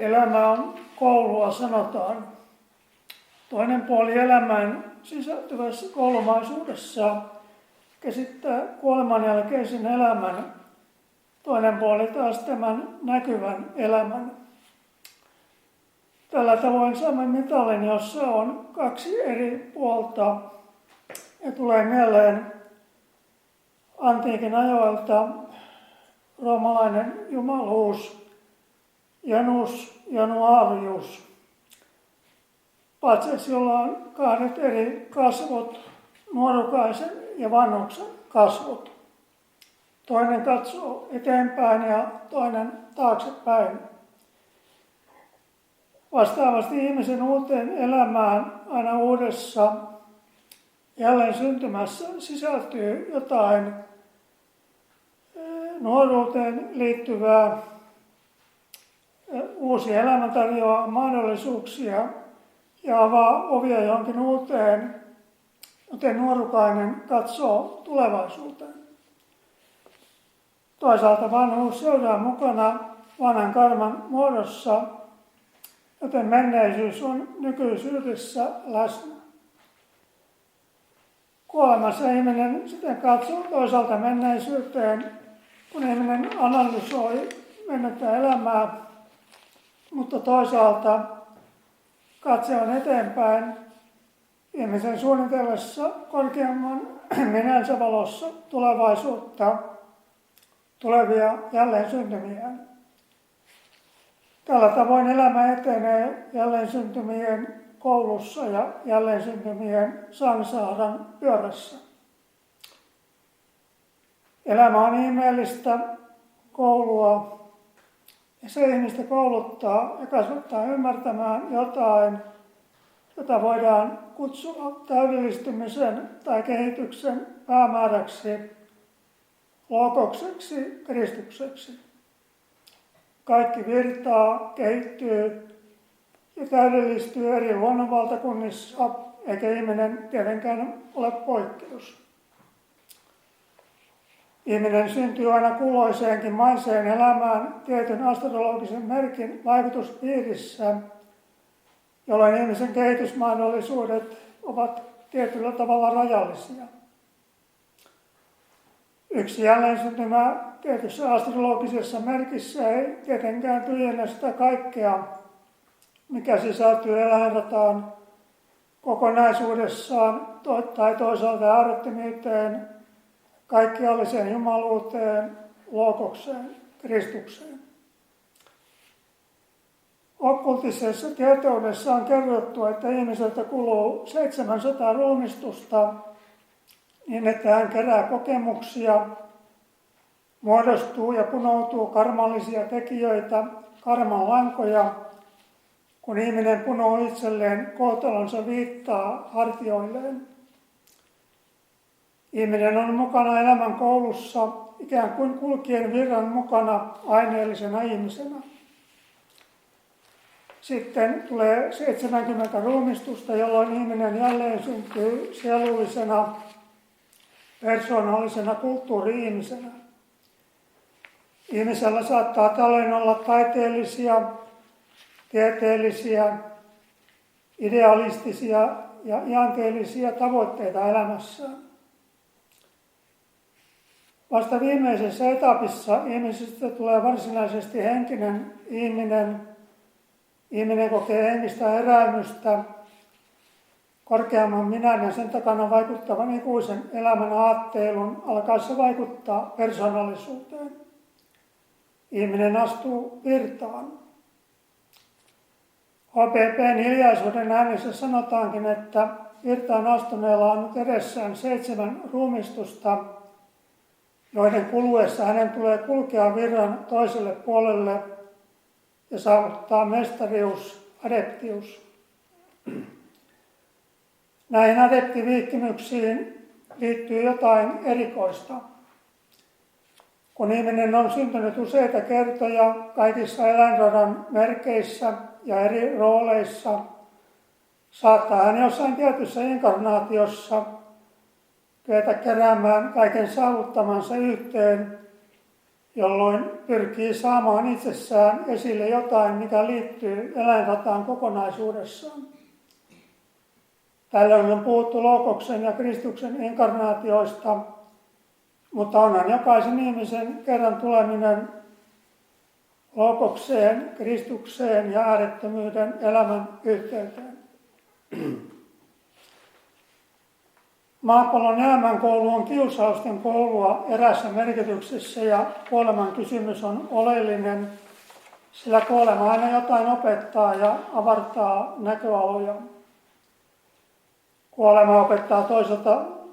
Elämä on koulua, sanotaan. Toinen puoli elämään sisältyvässä koulumaisuudessa käsittää kuoleman jälkeisen elämän. Toinen puoli taas tämän näkyvän elämän. Tällä tavoin saamme mitalin, jossa on kaksi eri puolta. Ja tulee mieleen antiikin ajoilta roomalainen jumaluus, Janus Januarius. Patsas, jolla on kahdet eri kasvot, nuorukaisen ja vanhuksen kasvot. Toinen katsoo eteenpäin ja toinen taaksepäin. Vastaavasti ihmisen uuteen elämään aina uudessa jälleen syntymässä sisältyy jotain nuoruuteen liittyvää. Uusi elämä tarjoaa mahdollisuuksia ja avaa ovia johonkin uuteen, joten nuorukainen katsoo tulevaisuuteen. Toisaalta vanhuus seuraa mukana vanhan karman muodossa, joten menneisyys on nykyisyydessä läsnä. Kuolemassa ihminen sitten katsoo toisaalta menneisyyteen, kun ihminen analysoi mennyttä elämää, mutta toisaalta katse on eteenpäin ihmisen suunnitellessa korkeamman minänsä valossa tulevaisuutta, tulevia jälleen syntymiä. Tällä tavoin elämä etenee jälleen syntymien koulussa ja jälleen syntymien sansaaran pyörässä. Elämä on ihmeellistä koulua ja se ihmistä kouluttaa ja kasvattaa ymmärtämään jotain, jota voidaan kutsua täydellistymisen tai kehityksen päämääräksi, logokseksi, Kristukseksi. Kaikki virtaa, kehittyy ja täydellistyy eri luonnonvaltakunnissa, eikä ihminen tietenkään ole poikkeus. Ihminen syntyy aina kulloiseenkin maiseen elämään tietyn astrologisen merkin vaikutuspiirissä, jolloin ihmisen kehitysmahdollisuudet ovat tietyllä tavalla rajallisia. Yksi jälleen tietyssä astrologisessa merkissä ei tietenkään tyhjennä sitä kaikkea, mikä sisältyy eläinrataan kokonaisuudessaan tai toisaalta äärettömyyteen, kaikkialliseen jumaluuteen, logokseen, Kristukseen. Okkultisessa tietoudessa on kerrottu, että ihmiseltä kuluu 700 ruumistusta niin, että hän kerää kokemuksia, muodostuu ja punoutuu karmallisia tekijöitä, karman lankoja, kun ihminen punoo itselleen kohtalonsa viittaa hartioilleen. Ihminen on mukana elämän koulussa ikään kuin kulkien virran mukana aineellisena ihmisenä. Sitten tulee 70 ruumistusta, jolloin ihminen jälleen syntyy sielullisena, persoonallisena kulttuuri-ihmisenä. Ihmisellä saattaa tällöin olla taiteellisia, tieteellisiä, idealistisia ja ihanteellisia tavoitteita elämässään. Vasta viimeisessä etapissa ihmisestä tulee varsinaisesti henkinen ihminen. Ihminen kokee henkistä heräämystä, korkeamman minän ja sen takana vaikuttavan ikuisen elämän aatteilun alkaessa vaikuttaa persoonallisuuteen. Ihminen astuu virtaan. HPP:n hiljaisuuden äänessä sanotaankin, että virtaan astuneella on nyt edessään 7 ruumistusta, joiden kuluessa hänen tulee kulkea virran toiselle puolelle ja saavuttaa mestarius, adeptius. Näihin adeptiviihtymyksiin liittyy jotain erikoista. Kun ihminen on syntynyt useita kertoja kaikissa eläinradan merkeissä ja eri rooleissa, saattaa hän jossain tietyssä inkarnaatiossa kyetä keräämään kaiken saavuttamansa yhteen jolloin pyrkii saamaan itsessään esille jotain, mikä liittyy eläinrataan kokonaisuudessaan. Tällöin on puhuttu Loogoksen ja Kristuksen inkarnaatioista, mutta onhan jokaisen ihmisen kerran tuleminen Loogokseen, Kristukseen ja äärettömyyden elämän yhteyteen. Maapallon elämänkoulu on kiusausten koulua erässä merkityksessä ja kuoleman kysymys on oleellinen, sillä kuolema aina jotain opettaa ja avartaa näköaloja. Kuolema opettaa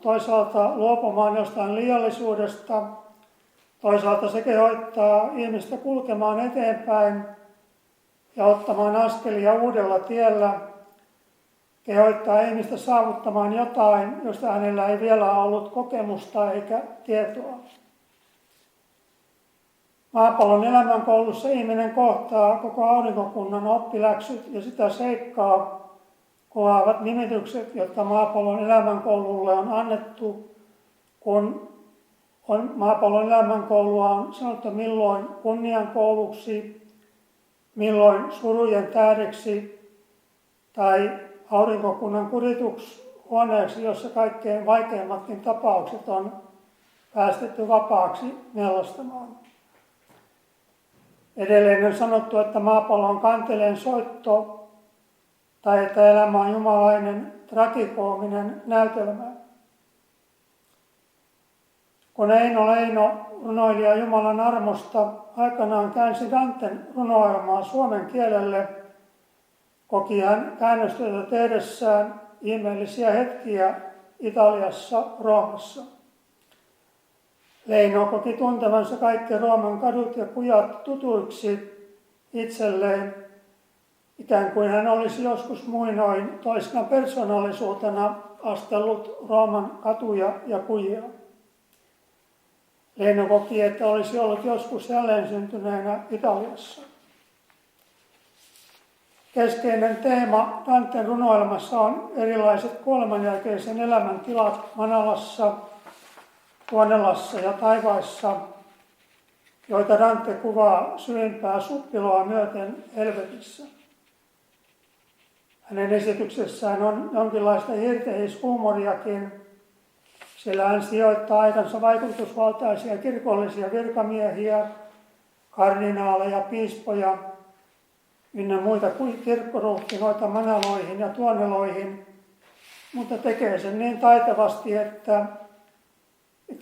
toisaalta luopumaan jostain liiallisuudesta, toisaalta se kehottaa ihmistä kulkemaan eteenpäin ja ottamaan askelia uudella tiellä, kehottaa ihmistä saavuttamaan jotain, josta hänellä ei vielä ollut kokemusta eikä tietoa. Maapallon elämänkoulussa ihminen kohtaa koko aurinkokunnan oppiläksyt ja sitä seikkaa kuvaavat nimitykset, jotka maapallon elämänkoululle on annettu, kun maapallon elämänkoulua on sanottu milloin kunniankouluksi, milloin surujen tähdeksi tai aurinkokunnan kuritushuoneeksi, jossa kaikkein vaikeimmatkin tapaukset on päästetty vapaaksi mellastamaan. Edelleen on sanottu, että maapallo on kanteleen soitto tai että elämä on jumalainen tragikoominen näytelmä. Kun Eino Leino, runoilija Jumalan armosta, aikanaan käänsi Danten runoilmaa suomen kielelle, koki hän käännöstyötä tehdessään ihmeellisiä hetkiä Italiassa, Roomassa. Leino koki tuntevansa kaikki Rooman kadut ja kujat tutuiksi itselleen, ikään kuin hän olisi joskus muinoin toisena persoonallisuutena astellut Rooman katuja ja kujia. Leino koki, että olisi ollut joskus jälleen syntyneenä Italiassa. Keskeinen teema Danten runoilmassa on erilaiset kuolemanjälkeisen elämän tilat Manalassa, Tuonelassa ja taivaissa, joita Dante kuvaa syvimpää suppiloa myöten helvetissä. Hänen esityksessään on jonkinlaista hirteishuumoriakin, sillä hän sijoittaa aikansa vaikutusvaltaisia kirkollisia virkamiehiä, kardinaaleja, piispoja ynnä muita kirkkoruhtinoita manaloihin ja tuoneloihin, mutta tekee sen niin taitavasti, että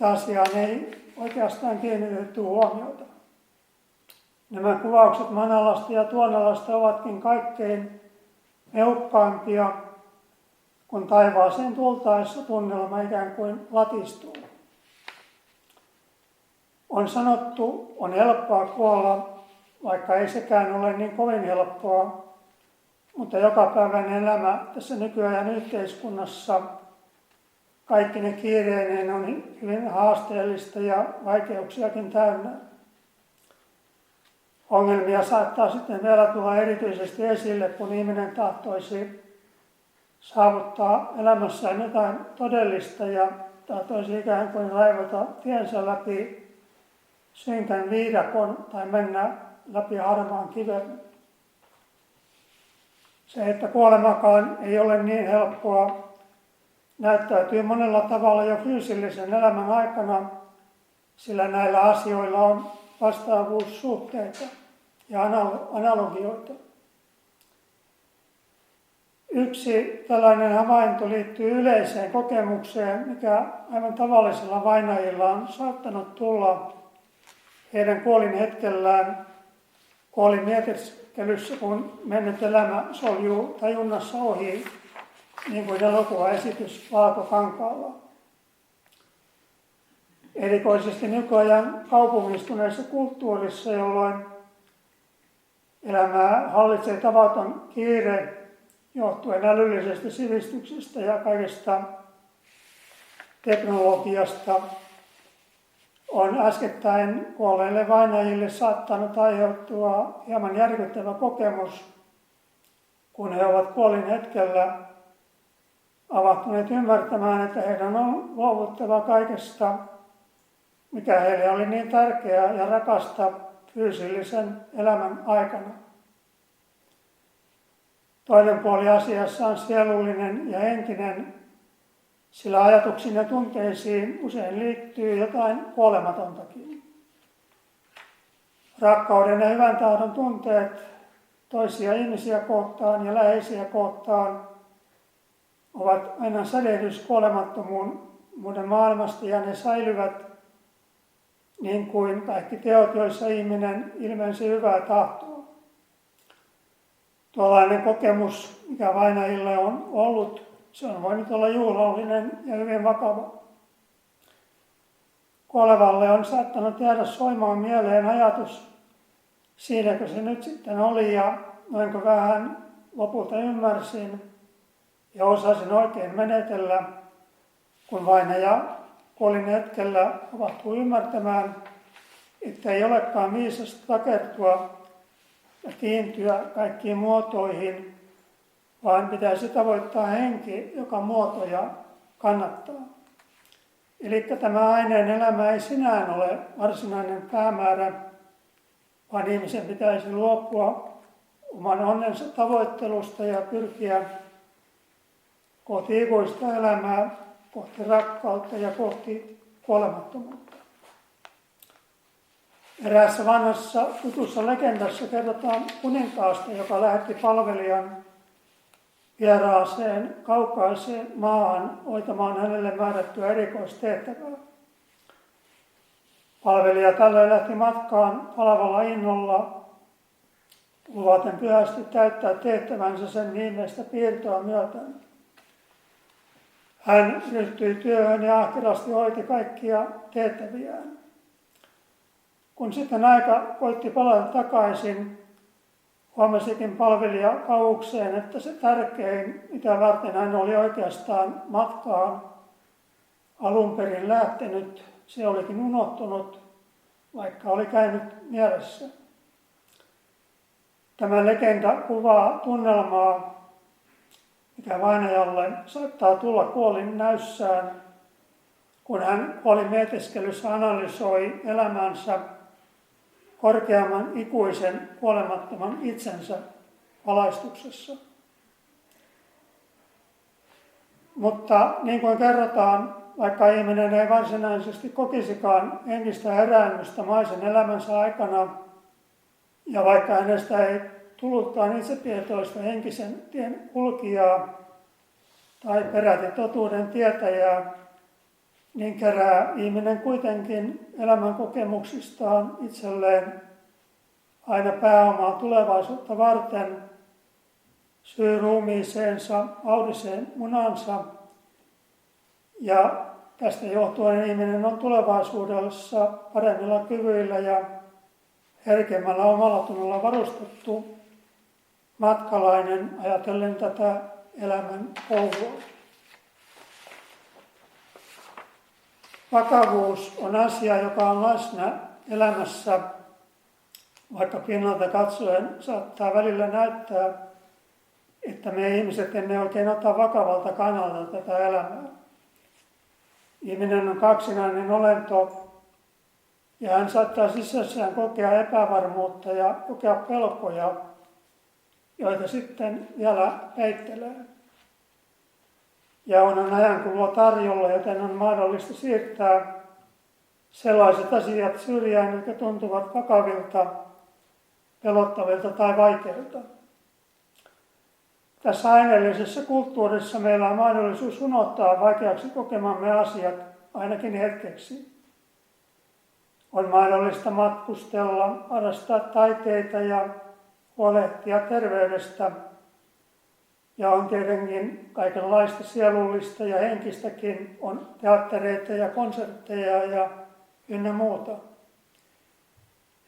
asiaan ei oikeastaan kiinnitetty huomiota. Nämä kuvaukset Manalasta ja Tuonelasta ovatkin kaikkein meukkaimpia, kun taivaaseen tultaessa tunnelma ikään kuin latistuu. On sanottu, on helppoa kuolla, vaikka ei sekään ole niin kovin helppoa, mutta jokapäiväinen elämä tässä nykyajan yhteiskunnassa kaikki ne kiireineen on hyvin haasteellista ja vaikeuksiakin täynnä. Ongelmia saattaa sitten vielä tulla erityisesti esille, kun ihminen tahtoisi saavuttaa elämässään jotain todellista ja tahtoisi ikään kuin raivata tiensä läpi synkän viidakon tai mennä läpi harmaan kiven. Se, että kuolemakaan ei ole niin helppoa, näyttäytyy monella tavalla jo fyysillisen elämän aikana, sillä näillä asioilla on vastaavuussuhteita ja analogioita. Yksi tällainen havainto liittyy yleiseen kokemukseen, mikä aivan tavallisilla vainajilla on saattanut tulla heidän kuolin hetkellään kuolin mietiskelyssä, kun mennyt elämä soljuu tajunnassa ohi, niin kuin elokuvaesitys Valkokankaalla. Erikoisesti nykyajan kaupungistuneessa kulttuurissa, jolloin elämää hallitsee tavaton kiire johtuen älyllisestä sivistyksestä ja kaikesta teknologiasta, on äskettäin kuolleille vainajille saattanut aiheutua hieman järkyttävä kokemus, kun he ovat kuolin hetkellä avahtuneet ymmärtämään, että heidän on luovuttava kaikesta mikä heille oli niin tärkeää ja rakasta fyysillisen elämän aikana. Toinen puoli asiassa on sielullinen ja henkinen, sillä ajatuksiin ja tunteisiin usein liittyy jotain kuolematontakin. Rakkauden ja hyvän tahdon tunteet toisia ihmisiä kohtaan ja läheisiä kohtaan ovat aina sädehdys kuolemattomuuden maailmasta ja ne säilyvät niin kuin kaikki teot, joissa ihminen ilmensi hyvää tahtoa. Tuollainen kokemus, mikä vainajille on ollut, se on voinut olla juhlallinen ja hyvin vakava. Kuolevalle on saattanut jäädä soimaan mieleen ajatus, siinäkö se nyt sitten oli ja noinko vähän lopulta ymmärsin ja osasin oikein menetellä, kun vainaja kuolin hetkellä avahtui ymmärtämään, että ei olekaan viisasta takertua ja kiintyä kaikkiin muotoihin, vaan pitäisi tavoittaa henki, joka muotoja kannattaa. Eli tämä aineen elämä ei sinään ole varsinainen päämäärä, vaan ihmisen pitäisi luopua oman onnensa tavoittelusta ja pyrkiä kohti ikuista elämää, kohti rakkautta ja kohti kuolemattomuutta. Eräässä vanhassa tutussa legendassa kerrotaan kuninkaasta, joka lähetti palvelijan vieraaseen kaukaiseen maahan hoitamaan hänelle määrättyä erikoistehtävää. Palvelija tällöin lähti matkaan palavalla innolla, luvaten pyhästi täyttää tehtävänsä sen viimeistä piirtoa myöten. Hän ryhtyi työhön ja ahkerasti hoiti kaikkia tehtäviään. Kun sitten aika koitti palata takaisin, huomasikin palvelija kauhukseen, että se tärkein, mitä varten hän oli oikeastaan matkaan alun perin lähtenyt, se olikin unohtunut, vaikka oli käynyt mielessä. Tämä legenda kuvaa tunnelmaa, mikä vainajalle saattaa tulla kuolin näyssään, kun hän kuolin mietiskelyssä analysoi elämänsä korkeamman ikuisen kuolemattoman itsensä valaistuksessa. Mutta niin kuin kerrotaan, vaikka ihminen ei varsinaisesti kokisikaan henkistä heräämystä maisen elämänsä aikana, ja vaikka hänestä ei tullutkaan itsetietoista henkisen tien kulkijaa tai peräti totuuden tietäjää, niin kerää ihminen kuitenkin elämän kokemuksistaan itselleen aina pääomaa tulevaisuutta varten, syy ruumiiseensa, audiseen munansa, ja tästä johtuen ihminen on tulevaisuudessa paremmilla kyvyillä ja herkemmällä omalatunnolla varustettu matkalainen ajatellen tätä elämän koulua. Vakavuus on asia, joka on läsnä elämässä, vaikka pinnalta katsoen saattaa välillä näyttää, että me ihmiset emme oikein ota vakavalta kannalta tätä elämää. Ihminen on kaksinainen olento ja hän saattaa sisässään kokea epävarmuutta ja kokea pelkoja, joita sitten vielä peittelee. Ja on ajankulua tarjolla, joten on mahdollista siirtää sellaiset asiat syrjään, jotka tuntuvat vakavilta, pelottavilta tai vaikeilta. Tässä aineellisessa kulttuurissa meillä on mahdollisuus unohtaa vaikeaksi kokemamme asiat ainakin hetkeksi. On mahdollista matkustella, harrastaa taiteita ja huolehtia terveydestä. Ja on tietenkin kaikenlaista sielullista ja henkistäkin, on teattereita ja konsertteja ja ynnä muuta.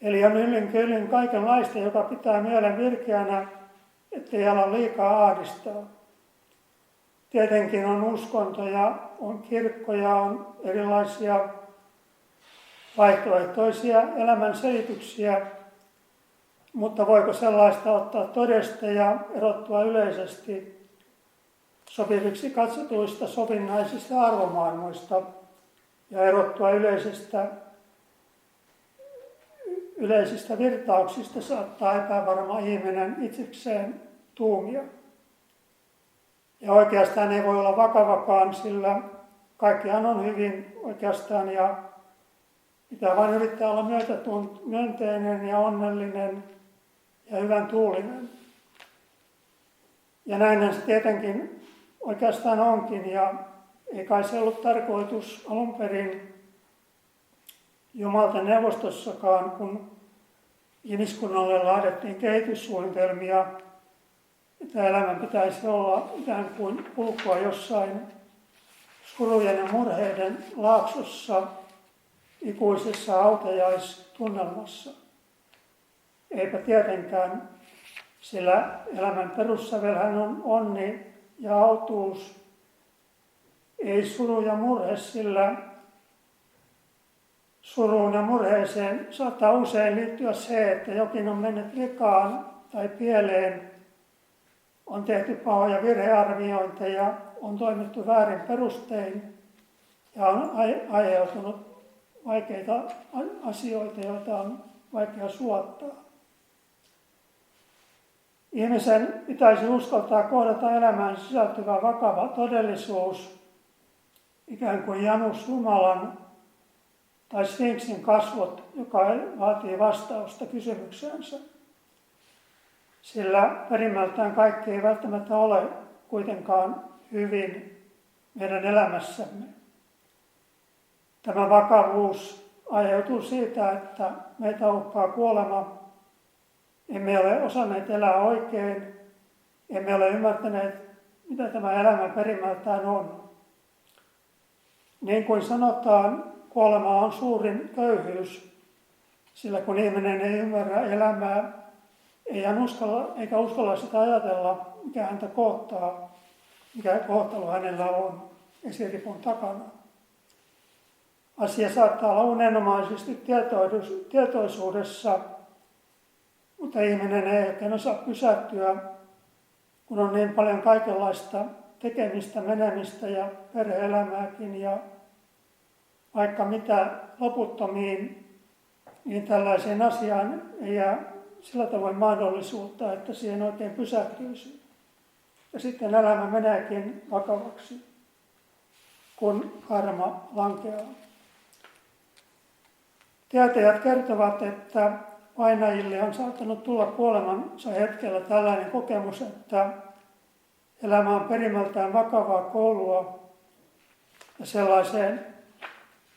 Eli on yllin kyllin kaikenlaista, joka pitää mielen virkeänä, ettei ala liikaa ahdistaa. Tietenkin on uskontoja, on kirkkoja, on erilaisia vaihtoehtoisia elämän selityksiä, mutta voiko sellaista ottaa todesta ja erottua yleisesti sopiviksi katsotuista sovinnaisista arvomaailmoista ja erottua yleisestä yleisistä virtauksista saattaa epävarma ihminen itsekseen tuumia. Ja oikeastaan ei voi olla vakavakaan, sillä kaikkihan on hyvin oikeastaan ja pitää vain yrittää olla myönteinen ja onnellinen ja hyvän tuulinen. Ja näinhän se tietenkin oikeastaan onkin, ja ei kai se ollut tarkoitus alun perin Jumalten neuvostossakaan, kun ihmiskunnalle laadittiin kehityssuunnitelmia, että elämän pitäisi olla ikään kuin kulkua jossain surujen ja murheiden laaksossa, ikuisessa autajaistunnelmassa. Eipä tietenkään, sillä elämän perussävelhän on onni ja autuus, ei suru ja murhe, sillä suruun ja murheeseen saattaa usein liittyä se, että jokin on mennyt vikaan tai pieleen, on tehty pahoja virhearviointeja, on toimittu väärin perustein ja on aiheutunut vaikeita asioita, joita on vaikea suottaa. Ihmisen pitäisi uskaltaa kohdata elämään sisältyvä vakava todellisuus, ikään kuin Janus Jumalan tai Sfinksin kasvot, joka vaatii vastausta kysymykseensä. Sillä perimmältään kaikki ei välttämättä ole kuitenkaan hyvin meidän elämässämme. Tämä vakavuus aiheutuu siitä, että meitä uhkaa kuolema. Emme ole osanneet elää oikein, emme ole ymmärtäneet, mitä tämä elämä perimmältään on. Niin kuin sanotaan, kuolema on suurin köyhyys, sillä kun ihminen ei ymmärrä elämää, eikä uskalla sitä ajatella, mikä häntä kohtaa, mikä kohtalo hänellä on esiripun takana. Asia saattaa olla unenomaisesti tietoisuudessa, mutta ihminen ei oikein osaa pysähtyä, kun on niin paljon kaikenlaista tekemistä, menemistä ja perhe-elämääkin ja vaikka mitä loputtomiin, niin tällaiseen asiaan ei jää sillä tavoin mahdollisuutta, että siihen oikein pysähtyisi. Ja sitten elämä meneekin vakavaksi, kun karma lankeaa. Tietäjät kertovat, että vainajille on saattanut tulla kuolemansa hetkellä tällainen kokemus, että elämä on perimmältään vakavaa koulua ja sellaiseen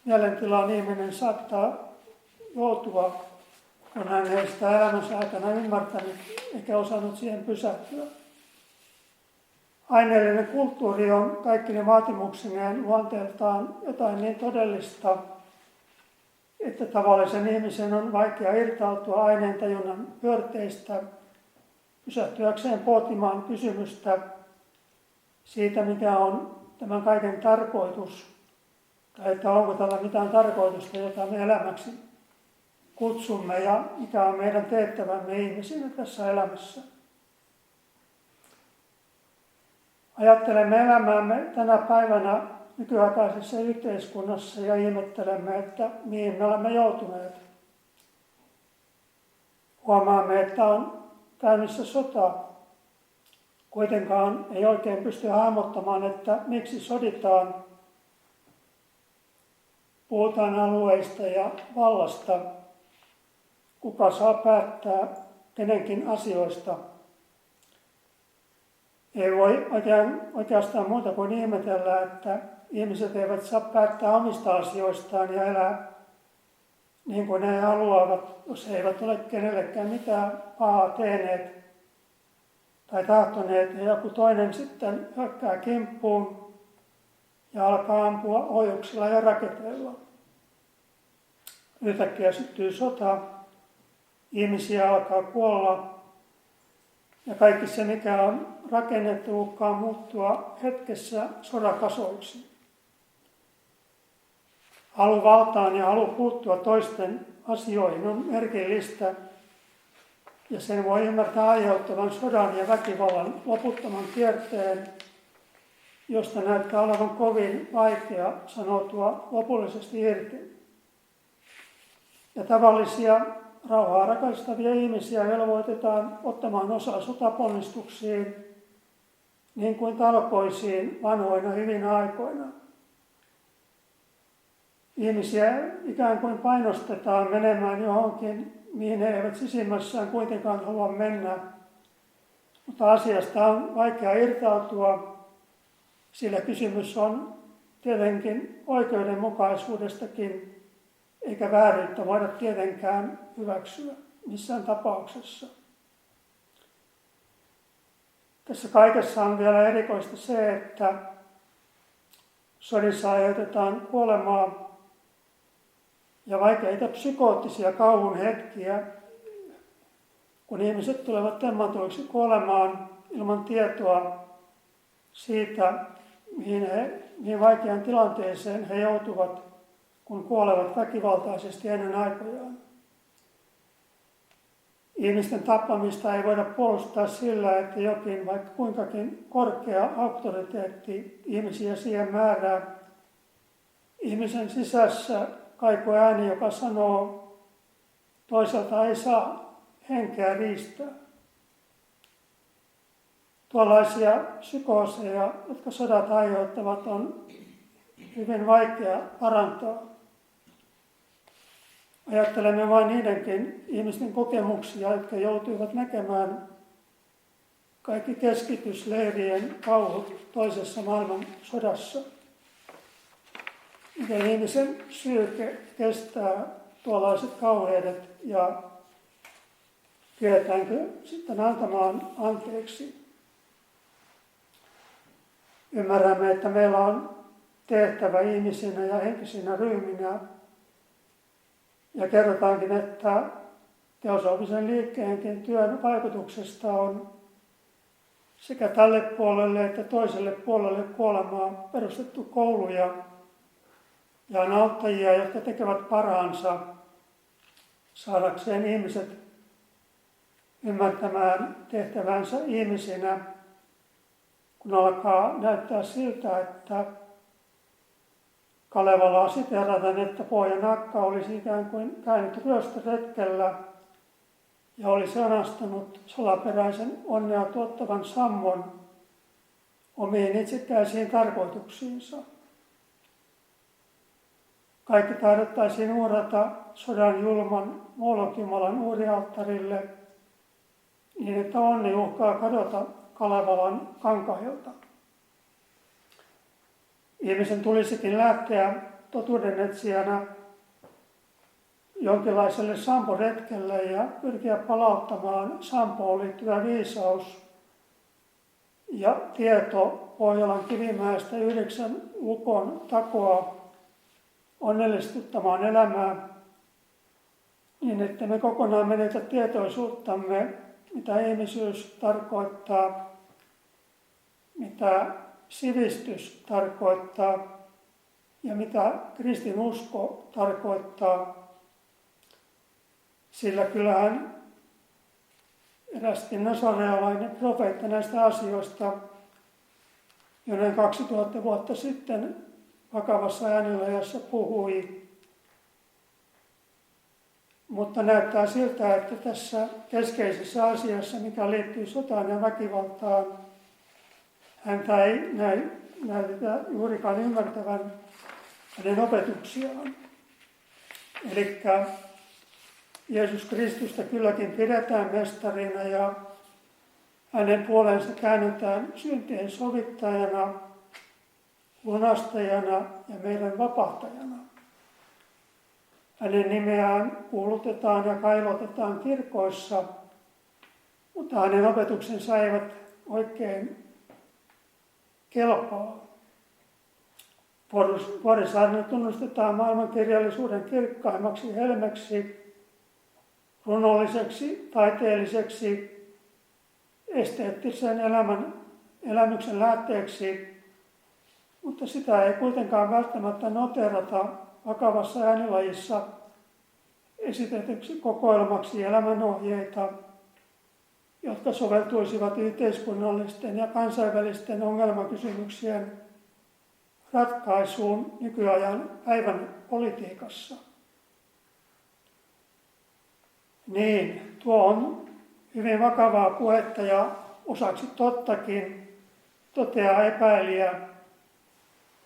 mielentilaan ihminen saattaa joutua, kun hän ei sitä elämänsä aikana ymmärtänyt eikä osannut siihen pysähtyä. Aineellinen kulttuuri on kaikkine vaatimuksineen luonteeltaan jotain niin todellista, että tavallisen ihmisen on vaikea irtautua aineentajunnan pyörteistä pysähtyäkseen pohtimaan kysymystä siitä, mikä on tämän kaiken tarkoitus, tai että onko tällä mitään tarkoitusta, jota me elämäksi kutsumme ja mikä on meidän tehtävämme ihmisinä tässä elämässä. Ajattelemme elämäämme tänä päivänä nykyaikaisessa yhteiskunnassa ja ihmettelemme, että mihin me olemme joutuneet. Huomaamme, että on käynnissä sota. Kuitenkaan ei oikein pysty hahmottamaan, että miksi soditaan. Puhutaan alueista ja vallasta. Kuka saa päättää kenenkin asioista. Ei voi oikeastaan muuta kuin ihmetellä, että ihmiset eivät saa päättää omista asioistaan ja elää niin kuin he haluavat, jos he eivät ole kenellekään mitään pahaa tehneet tai tahtoneet. Ja joku toinen sitten hyökkää kimppuun ja alkaa ampua ohjuksilla ja raketeilla. Yhtäkkiä syttyy sota, ihmisiä alkaa kuolla ja kaikki se, mikä on rakennettu, uhkaa muuttua hetkessä sodakasoiksi. Halu valtaan ja halu puuttua toisten asioihin on merkillistä, ja sen voi ymmärtää aiheuttavan sodan ja väkivallan loputtoman kierteen, josta näyttää olevan kovin vaikea sanoutua lopullisesti irti. Ja tavallisia rauhaa rakastavia ihmisiä velvoitetaan ottamaan osaa sotaponnistuksiin, niin kuin talkoisiin vanhoina hyvinä aikoina. Ihmisiä ikään kuin painostetaan menemään johonkin, mihin he eivät sisimmässään kuitenkaan halua mennä. Mutta asiasta on vaikea irtautua, sillä kysymys on tietenkin oikeudenmukaisuudestakin, eikä vääryyttä voida tietenkään hyväksyä missään tapauksessa. Tässä kaikessa on vielä erikoista se, että sodissa aiheutetaan kuolemaa ja vaikeita psykoottisia kauhun hetkiä, kun ihmiset tulevat temmatuiksi kuolemaan ilman tietoa siitä, mihin vaikeaan tilanteeseen he joutuvat, kun kuolevat väkivaltaisesti ennen aikojaan. Ihmisten tappamista ei voida puolustaa sillä, että jokin, vaikka kuinkakin korkea auktoriteetti ihmisiä siihen määrää. Ihmisen sisässä kaikuu ääni, joka sanoo, toisaalta ei saa henkeä riistää. Tuollaisia psykooseja, jotka sodat aiheuttavat, on hyvin vaikea parantaa. Ajattelemme vain niidenkin ihmisten kokemuksia, jotka joutuivat näkemään kaikki keskitysleirien kauhut toisessa maailmansodassa. Miten ihmisen psyyke kestää tuollaiset kauheudet ja kyetäänkö sitten antamaan anteeksi. Ymmärrämme, että meillä on tehtävä ihmisinä ja henkisinä ryhminä. Ja kerrotaankin, että teosofisen liikkeenkin työn vaikutuksesta on sekä tälle puolelle että toiselle puolelle kuolemaa perustettu kouluja ja on auttajia, jotka tekevät parhaansa saadakseen ihmiset ymmärtämään tehtävänsä ihmisinä, kun alkaa näyttää siltä, että Kalevalaa siteeraten, että Pohjan akka olisi ikään kuin käynyt ryöstöretkellä ja olisi anastanut salaperäisen onnea tuottavan sammon omiin itsekäisiin tarkoituksiinsa. Kaikki taidettaisiin uhrata sodan julman Moloch-jumalan uhrialttarille niin, että onni uhkaa kadota Kalevalan kankailta. Ihmisen tulisikin lähteä totuudenetsijänä jonkinlaiselle samporetkelle ja pyrkiä palauttamaan sampoon liittyvä viisaus ja tieto Pohjolan Kivimäestä 9 lukon takoa onnellistuttamaan elämää niin, että me kokonaan menetä tietoisuuttamme, mitä ihmisyys tarkoittaa, mitä sivistys tarkoittaa ja mitä kristinusko tarkoittaa. Sillä kyllähän eräskin nasarealainen profeetta näistä asioista jo noin 2000 vuotta sitten vakavassa äänenläjässä puhui. Mutta näyttää siltä, että tässä keskeisessä asiassa, mikä liittyy sotaan ja väkivaltaan, häntä ei näytetä juurikaan ymmärtävän hänen opetuksiaan. Eli Jeesus Kristusta kylläkin pidetään mestarina ja hänen puoleensa käännytään syntien sovittajana, lunastajana ja meidän vapahtajana. Hänen nimeään kuulutetaan ja kailotetaan kirkoissa, mutta hänen opetuksensa eivät oikein kelpaa. Vuorisaarna tunnustetaan maailmankirjallisuuden kirkkaimmaksi helmeksi, runolliseksi, taiteelliseksi, esteettisen elämyksen lähteeksi, mutta sitä ei kuitenkaan välttämättä noterata vakavassa äänilajissa esitetyksi kokoelmaksi elämänohjeita, jotka soveltuisivat yhteiskunnallisten ja kansainvälisten ongelmakysymyksien ratkaisuun nykyajan päivän politiikassa. Niin, tuo on hyvin vakavaa puhetta ja osaksi tottakin, toteaa epäilijä,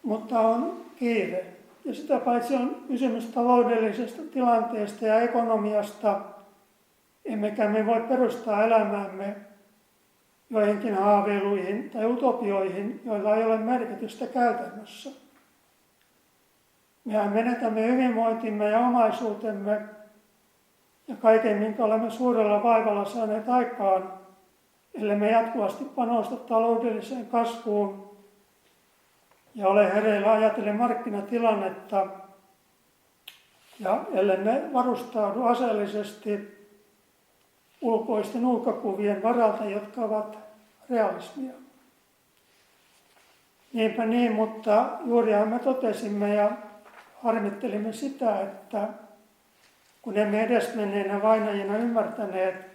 mutta on kiire. Ja sitä paitsi on kysymys taloudellisesta tilanteesta ja ekonomiasta, emmekä me voi perustaa elämäämme joihinkin haaveiluihin tai utopioihin, joilla ei ole merkitystä käytännössä. Mehän menetämme hyvinvointimme ja omaisuutemme ja kaiken, minkä olemme suurella vaivalla saaneet aikaan, ellei me jatkuvasti panosta taloudelliseen kasvuun ja ole hereillä ajatellen markkinatilannetta ja ellei me varustaudu aseellisesti ulkoisten uhkakuvien varalta, jotka ovat realismia. Niinpä niin, mutta juurihan me totesimme ja harmittelimme sitä, että kun emme edesmenneinä vainajina ymmärtäneet,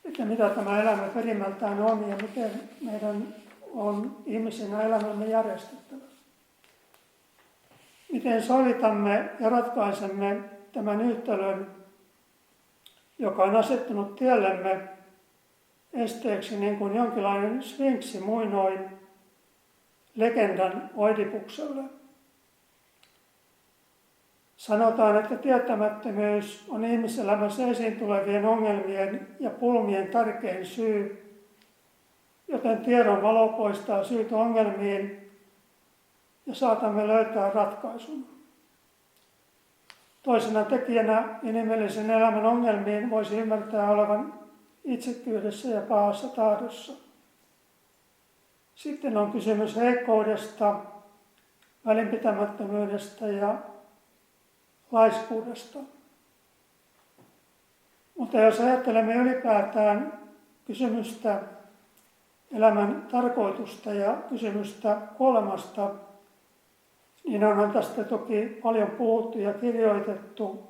että mitä tämä elämä perimmältään on ja miten meidän on ihmisenä elämämme järjestettävä. Miten sovitamme ja ratkaisemme tämän yhtälön, joka on asettunut tiellemme esteeksi niin kuin jonkinlainen sfinksi muinoin legendan Oidipukselle. Sanotaan, että tietämättömyys on ihmiselämässä esiin tulevien ongelmien ja pulmien tärkein syy, joten tiedon valo poistaa syyt ongelmiin ja saatamme löytää ratkaisun. Toisena tekijänä inhimillisen elämän ongelmiin voisi ymmärtää olevan itsekkyydessä ja pahassa tahdossa. Sitten on kysymys heikkoudesta, välinpitämättömyydestä ja laiskuudesta. Mutta jos ajattelemme ylipäätään kysymystä elämän tarkoitusta ja kysymystä kuolemasta, niin onhan tästä toki paljon puhuttu ja kirjoitettu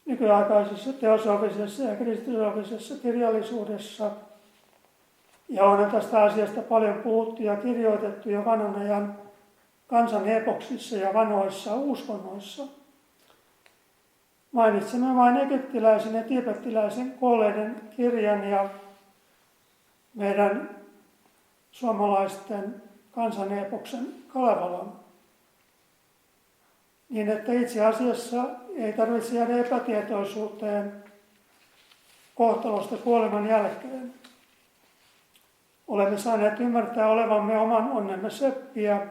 nykyaikaisessa teosofisessa ja kristillisofisessa kirjallisuudessa. Ja onhan tästä asiasta paljon puhuttu ja kirjoitettu jo vanhan ajan kansan epoksissa ja vanhoissa uskonnoissa. Mainitsemme vain egyptiläisen ja tiibettiläisen kuolleiden kirjan ja meidän suomalaisten kansanepoksen Kalevalan. Niin että itse asiassa ei tarvitse jäädä epätietoisuuteen kohtalosta kuoleman jälkeen. Olemme saaneet ymmärtää olevamme oman onnemme seppiä,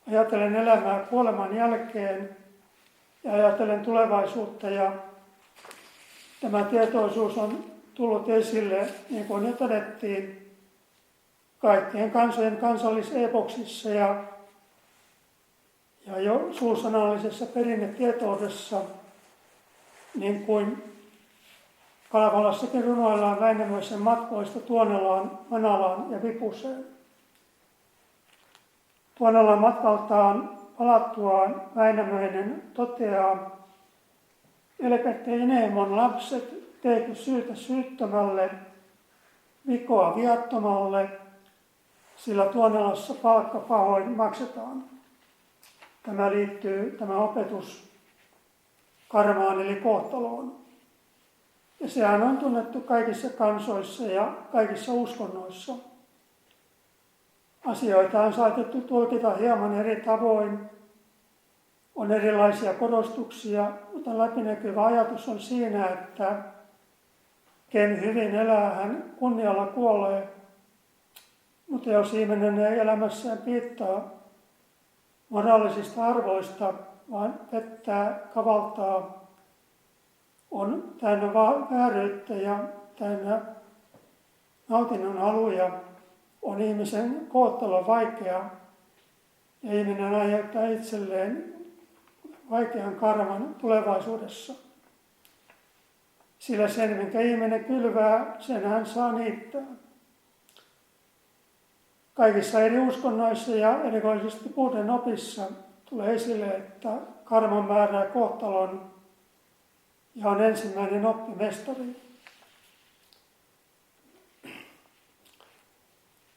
ajatellen elämää kuoleman jälkeen ja ajatellen tulevaisuutta. Ja tämä tietoisuus on tullut esille, niin kuin jo todettiin, kaikkien kansojen kansallisepoksissa ja jo suusanallisessa perinnetietoudessa, niin kuin Kalavalassakin runoillaan Väinämöisen matkoista Tuonelaan, Manalaan ja Vipuseen. Tuonelaan matkaltaan palattuaan Väinämöinen toteaa, "Elkette Ineemon lapset, teekö syytä syyttömälle, vikoa viattomalle, sillä Tuonelassa palkka pahoin maksetaan." Tämä opetus karmaan eli kohtaloon. Ja sehän on tunnettu kaikissa kansoissa ja kaikissa uskonnoissa. Asioita on saatettu tulkita hieman eri tavoin. On erilaisia korostuksia, mutta läpinäkyvä ajatus on siinä, että ken hyvin elää, hän kunnialla kuolee. Mutta jos ihminen ei elämässään piittaa moraalisista arvoista, vaan pettää, kavaltaa, on täynnä vääryyttä ja täynnä nautinnon haluja, on ihmisen kohtalo vaikea ja ihminen aiheuttaa itselleen vaikean karman tulevaisuudessa. Sillä sen, minkä ihminen kylvää, sen hän saa niittää. Kaikissa eri uskonnoissa ja erikoisesti Buddhan opissa tulee esille, että karma määrää kohtalon ja on ensimmäinen oppimestari.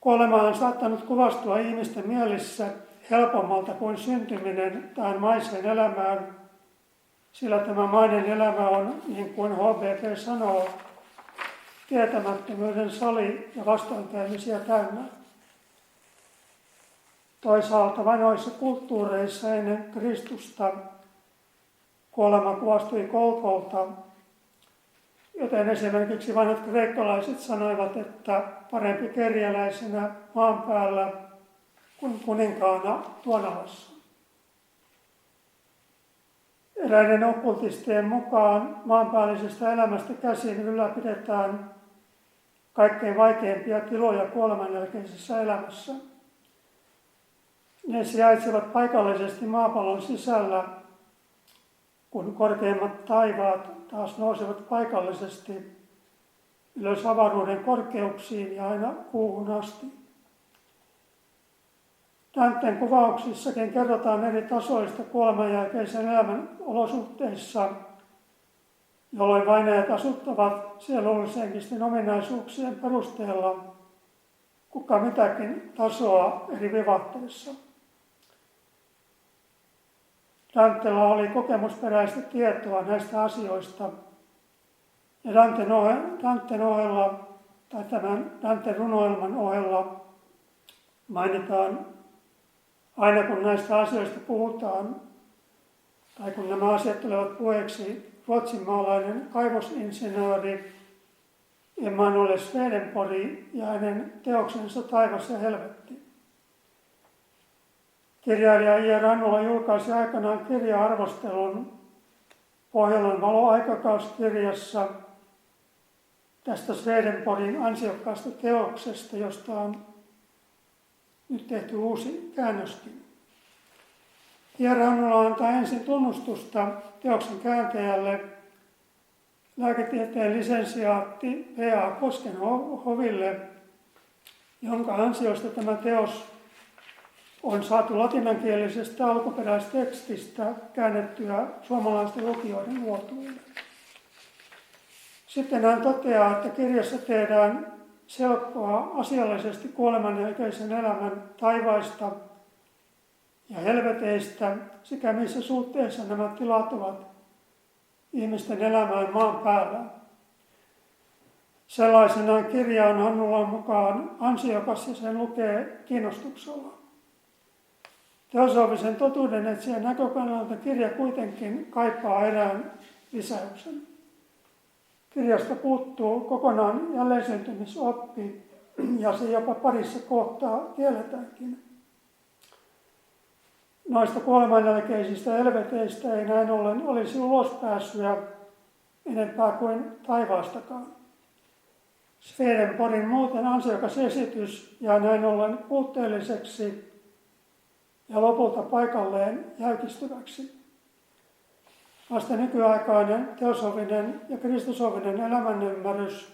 Kuolema on saattanut kuvastua ihmisten mielissä helpommalta kuin syntyminen tähän maiseen elämään, sillä tämä mainen elämä on, niin kuin HBT sanoo, tietämättömyyden sali ja vastoinkäymisiä täynnä. Toisaalta vanhoissa kulttuureissa ennen Kristusta kuolema kuvastui kolkolta, joten esimerkiksi vanhat kreikkalaiset sanoivat, että parempi kerjäläisenä maan päällä kuin kuninkaana tuonalassa. Eräiden okkultistien mukaan maanpäällisestä elämästä käsin ylläpidetään kaikkein vaikeimpia tiloja kuoleman jälkeisessä elämässä. Ne sijaitsevat paikallisesti maapallon sisällä, kun korkeimmat taivaat taas nousevat paikallisesti ylös avaruuden korkeuksiin ja aina kuuhun asti. Danten kuvauksissakin kerrotaan eri tasoista kuoleman jälkeisen elämän olosuhteissa, jolloin vainajat asuttavat sielullishenkisten ominaisuuksien perusteella kuka mitäkin tasoa eri vivahteissa. Dantella oli kokemusperäistä tietoa näistä asioista, ja Danten ohella, tai tämän Danten runoilman ohella mainitaan aina kun näistä asioista puhutaan, tai kun nämä asiat tulevat puheeksi, ruotsinmaalainen kaivosinsinööri Emanuel Swedenborg ja hänen teoksensa Taivas ja helvetti. Kirjailija J. Rannola julkaisi aikanaan kirja-arvostelun Pohjolan valo-aikakauskirjassa tästä Swedenborgin ansiokkaasta teoksesta, josta on nyt tehty uusi käännöskin. J. Rannola antaa ensin tunnustusta teoksen kääntäjälle, lääketieteen lisensiaatti P.A. Kosken hoville, jonka ansiosta tämä teos on saatu latinankielisestä alkuperäistekstistä käännettyä suomalaisten lukijoiden uotuille. Sitten hän toteaa, että kirjassa tehdään selkoa asiallisesti kuoleman jälkeisen elämän taivaista ja helveteistä sekä missä suhteessa nämä tilat ovat ihmisten elämään maan päällä. Sellaisenaan kirja on Hannulan mukaan ansiokas ja sen lukee kiinnostuksella. Teosofisen totuuden etsijän näkökannalta kirja kuitenkin kaipaa erään lisäyksen. Kirjasta puuttuu kokonaan jälleensyntymysoppi ja se jopa parissa kohtaa kielletäänkin. Noista kuolemanjälkeisistä helveteistä ei näin ollen olisi ulospääsyä enempää kuin taivaastakaan. Swedenborgin muuten ansiokas esitys jää näin ollen puutteelliseksi ja lopulta paikalleen jäykistyväksi. Vasta nykyaikainen teosofinen ja kristusofinen elämänymmärrys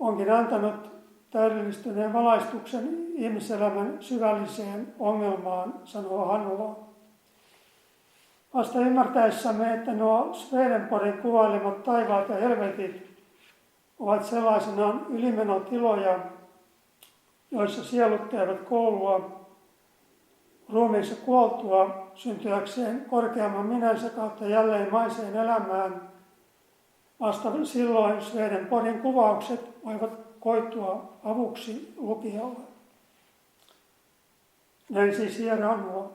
onkin antanut täydellistyneen valaistuksen ihmiselämän syvälliseen ongelmaan, sanoo Hannula. Vasta ymmärtäessämme, että nuo Swedenborgin kuvailemat taivaat ja helvetit ovat sellaisenaan ylimenotiloja, joissa sielut käyvät koulua ruumiinsa kuoltua syntyäkseen korkeamman minänsä kautta jälleen maiseen elämään. Vasta silloin Swedenborgin kuvaukset voivat koitua avuksi lukijalle. Näin siis Hieronua.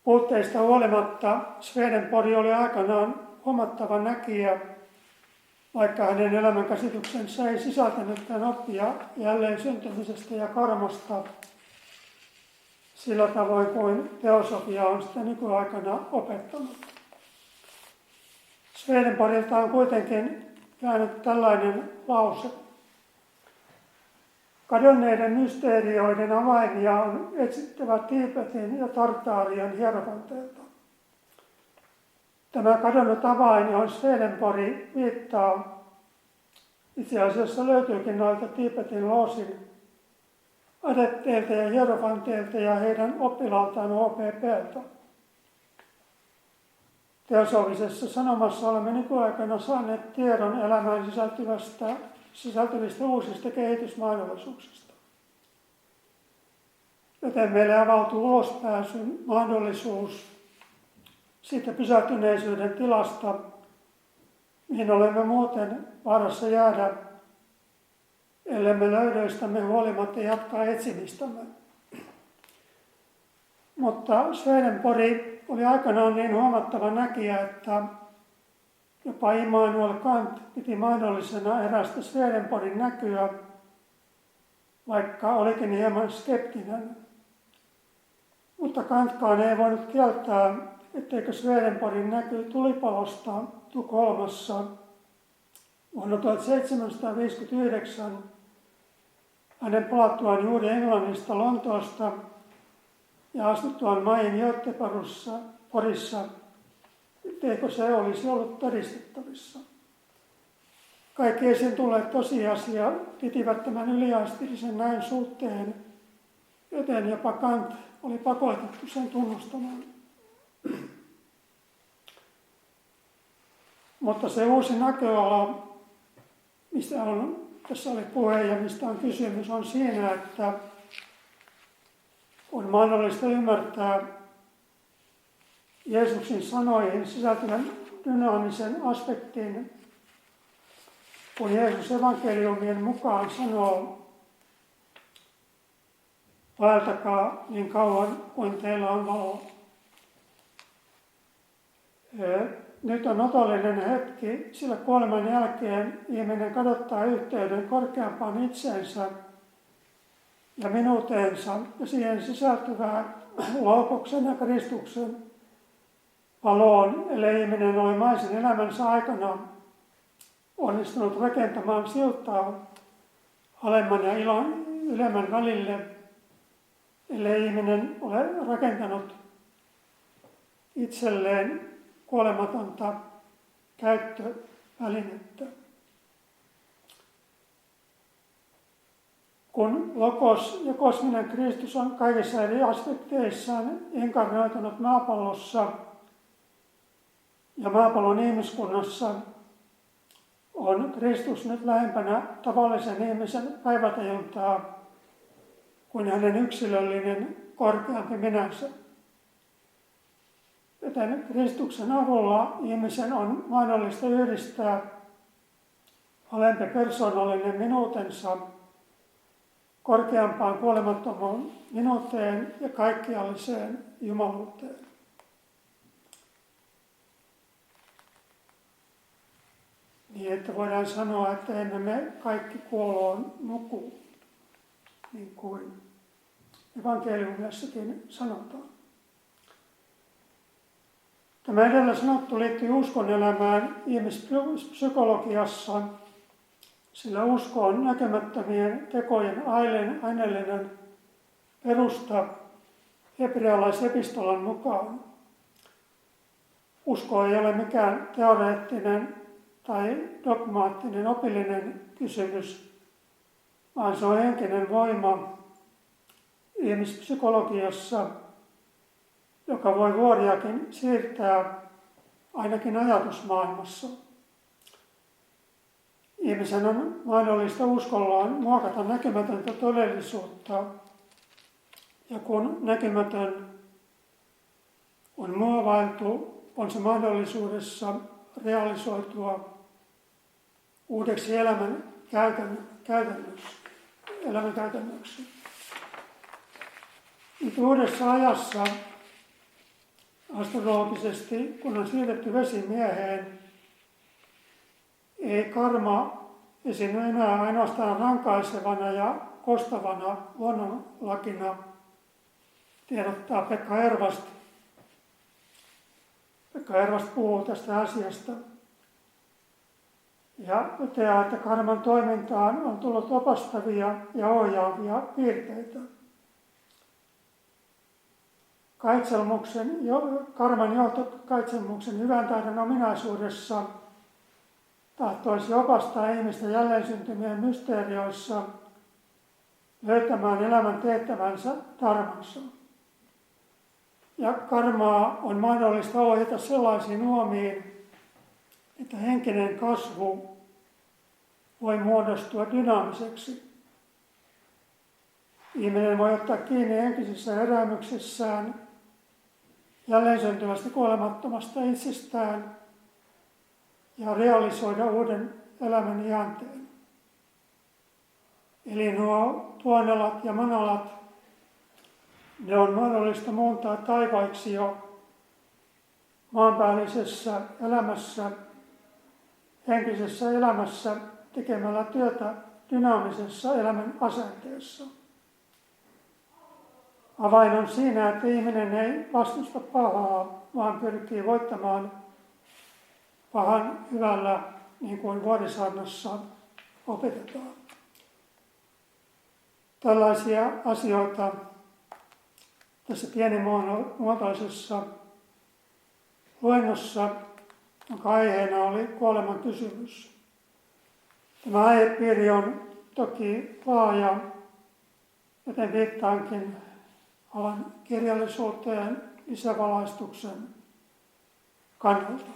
Puutteista huolimatta Swedenborg oli aikanaan huomattava näkijä, vaikka hänen elämänkäsityksensä ei sisältänytkään oppia jälleen syntymisestä ja karmasta sillä tavoin kuin teosofia on sitä nykyaikana opettanut. Swedenborgilta on kuitenkin jäänyt tällainen lause. Kadonneiden mysteerioiden avainia on etsittävä Tiibetin ja Tartaarian hierofanteilta. Tämä kadonnut avain, johon Swedenborg viittaa, itse asiassa löytyykin noilta Tiibetin Loosin adepteilta ja hierofanteilta ja heidän oppilaaltaan OPP:ltä. Teosofisessa sanomassa olemme nykyaikana saaneet tiedon elämään sisältyvistä uusista kehitysmahdollisuuksista. Joten meille avautuu ulospääsyn mahdollisuus siitä pysähtyneisyyden tilasta, mihin olemme muuten vaarassa jäädä, ellemme löydöistämme huolimatta jatkaa etsimistä. Mutta Swedenborg oli aikanaan niin huomattava näkijä, että jopa Immanuel Kant piti mahdollisena erästä Swedenborgin näkyä, vaikka olikin hieman skeptinen. Mutta Kantkaan ei voinut kieltää, etteikö Swedenborgin näky tulipalosta Tukholmassa vuonna 1759 hänen palattuaan juuri Englannista Lontoosta ja astuttuaan maihin Göteborgissa, etteikö se olisi ollut todistettavissa. Kaikki esiin tulleet tosiasia pitivät tämän yliasteellisen näyn suhteen, joten jopa Kant oli pakotettu sen tunnustamaan. Mutta se uusi näköala, mistä tässä oli puhe ja mistä on kysymys, on siinä, että on mahdollista ymmärtää Jeesuksen sanoihin sisältyvän dynaamisen aspektin, kun Jeesus evankeliumien mukaan sanoo, vaeltakaa niin kauan kuin teillä on valo. Nyt on otollinen hetki, sillä kuoleman jälkeen ihminen kadottaa yhteyden korkeampaan itseensä ja minuuteensa ja siihen sisältyvää loukoksen ja Kristuksen valoon, ellei ihminen ole maisen elämänsä aikana onnistunut rakentamaan siltaa alemman ja ylemmän välille, ellei ihminen ole rakentanut itselleen kuolematonta käyttövälinettä. Kun Logos ja kosminen Kristus on kaikissa eri aspekteissaan inkarnoitunut maapallossa ja maapallon ihmiskunnassa, on Kristus nyt lähempänä tavallisen ihmisen päivätajuntaa kuin hänen yksilöllinen korkeampi minänsä. Joten Kristuksen avulla ihmisen on mahdollista yhdistää alempi persoonallinen minuutensa korkeampaan kuolemattomaan minuuteen ja kaikkialliseen jumaluuteen. Niin, että voidaan sanoa, että emme me kaikki kuoloon nuku, niin kuin evankeliumissakin sanotaan. Tämä edellä sanottu liittyy uskonelämään ihmispsykologiassa, sillä usko on näkemättömien tekojen aineellinen perusta hebrealaisepistolan mukaan. Usko ei ole mikään teoreettinen tai dogmaattinen opillinen kysymys, vaan se on henkinen voima ihmispsykologiassa, joka voi vuoriakin siirtää ainakin ajatusmaailmassa. Ihmisen on mahdollista uskollaan muokata näkymätöntä todellisuutta, ja kun näkymätön on muovailtu, on se mahdollisuudessa realisoitua uudeksi elämänkäytännöksi. Nyt uudessa ajassa astrologisesti, kun on siirretty vesimieheen, ei karma esiinny enää ainoastaan rankaisevana ja kostavana luonnonlakina, tiedottaa Pekka Ervast. Pekka Ervast puhuu tästä asiasta ja toteaa, että karman toimintaan on tullut opastavia ja ohjaavia piirteitä. Karman johto kaitselmuksen hyvän tahdon ominaisuudessa tahtoisi opastaa ihmistä jälleen mysteerioissa löytämään elämän tehtävänsä tarmonsa. Ja karmaa on mahdollista ohjata sellaisiin uomiin, että henkinen kasvu voi muodostua dynaamiseksi. Ihminen voi ottaa kiinni henkisissä elämyksissään jälleen syntyvästä kuolemattomasta itsestään ja realisoida uuden elämän ihanteen. Eli nuo tuonelat ja manalat, ne on mahdollista muuntaa taivaiksi jo maanpäällisessä elämässä, henkisessä elämässä tekemällä työtä dynaamisessa elämän asenteessa. Avain on siinä, että ihminen ei vastusta pahaa, vaan pyrkii voittamaan pahan hyvällä, niin kuin Vuorisaarnassa opetetaan. Tällaisia asioita tässä pienimuotoisessa luennossa, jonka aiheena oli kuoleman kysymys. Tämä aihepiiri on toki laaja, joten viittaankin alan kirjallisuuteen lisävalaistuksen kannalta.